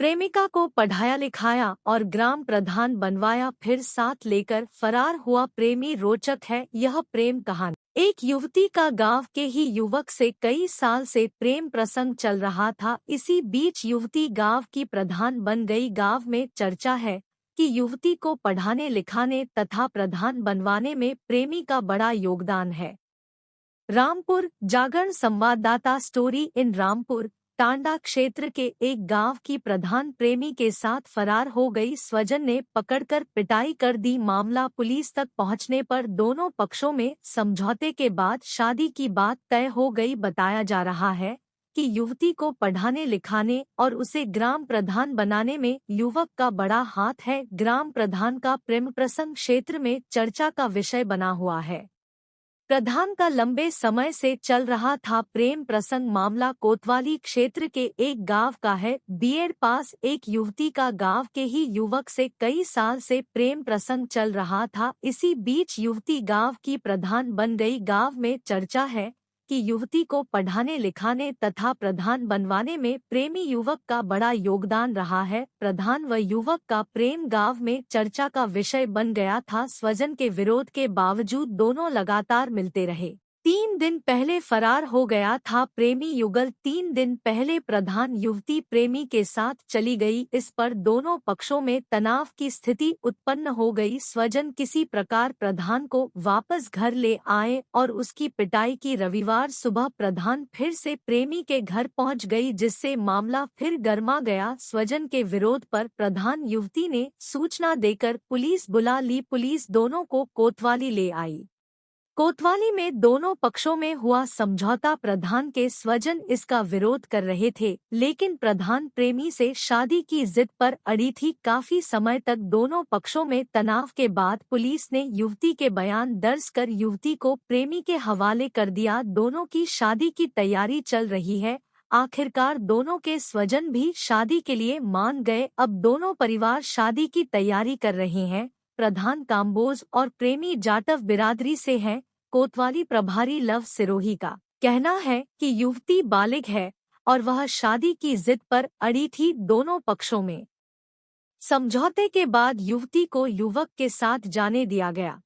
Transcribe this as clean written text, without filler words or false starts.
प्रेमिका को पढ़ाया लिखाया और ग्राम प्रधान बनवाया, फिर साथ लेकर फरार हुआ प्रेमी। रोचक है यह प्रेम कहानी। एक युवती का गांव के ही युवक से कई साल से प्रेम प्रसंग चल रहा था। इसी बीच युवती गांव की प्रधान बन गई। गांव में चर्चा है कि युवती को पढ़ाने लिखाने तथा प्रधान बनवाने में प्रेमी का बड़ा योगदान है। रामपुर जागरण संवाददाता। स्टोरी इन रामपुर टांडा क्षेत्र के एक गांव की प्रधान प्रेमी के साथ फरार हो गई। स्वजन ने पकड़कर पिटाई कर दी। मामला पुलिस तक पहुंचने पर दोनों पक्षों में समझौते के बाद शादी की बात तय हो गई। बताया जा रहा है कि युवती को पढ़ाने लिखाने और उसे ग्राम प्रधान बनाने में युवक का बड़ा हाथ है। ग्राम प्रधान का प्रेम प्रसंग क्षेत्र में चर्चा का विषय बना हुआ है। प्रधान का लंबे समय से चल रहा था प्रेम प्रसंग। मामला कोतवाली क्षेत्र के एक गांव का है। बीएड पास एक युवती का गांव के ही युवक से कई साल से प्रेम प्रसंग चल रहा था। इसी बीच युवती गांव की प्रधान बन गई। गांव में चर्चा है कि युवती को पढ़ाने लिखाने तथा प्रधान बनवाने में प्रेमी युवक का बड़ा योगदान रहा है। प्रधान व युवक का प्रेम गांव में चर्चा का विषय बन गया था। स्वजन के विरोध के बावजूद दोनों लगातार मिलते रहे। 3 दिन पहले फरार हो गया था प्रेमी युगल। 3 दिन पहले प्रधान युवती प्रेमी के साथ चली गई। इस पर दोनों पक्षों में तनाव की स्थिति उत्पन्न हो गई। स्वजन किसी प्रकार प्रधान को वापस घर ले आए और उसकी पिटाई की। रविवार सुबह प्रधान फिर से प्रेमी के घर पहुंच गई, जिससे मामला फिर गर्मा गया। स्वजन के विरोध पर प्रधान युवती ने सूचना देकर पुलिस बुला ली। पुलिस दोनों को कोतवाली ले आई। कोतवाली में दोनों पक्षों में हुआ समझौता। प्रधान के स्वजन इसका विरोध कर रहे थे, लेकिन प्रधान प्रेमी से शादी की जिद पर अड़ी थी। काफी समय तक दोनों पक्षों में तनाव के बाद पुलिस ने युवती के बयान दर्ज कर युवती को प्रेमी के हवाले कर दिया। दोनों की शादी की तैयारी चल रही है। आखिरकार दोनों के स्वजन भी शादी के लिए मान गए। अब दोनों परिवार शादी की तैयारी कर रहे हैं। प्रधान काम्बोज और प्रेमी जाटव बिरादरी से हैं। कोतवाली प्रभारी लव सिरोही का कहना है कि युवती बालिग है और वह शादी की जिद पर अड़ी थी। दोनों पक्षों में समझौते के बाद युवती को युवक के साथ जाने दिया गया।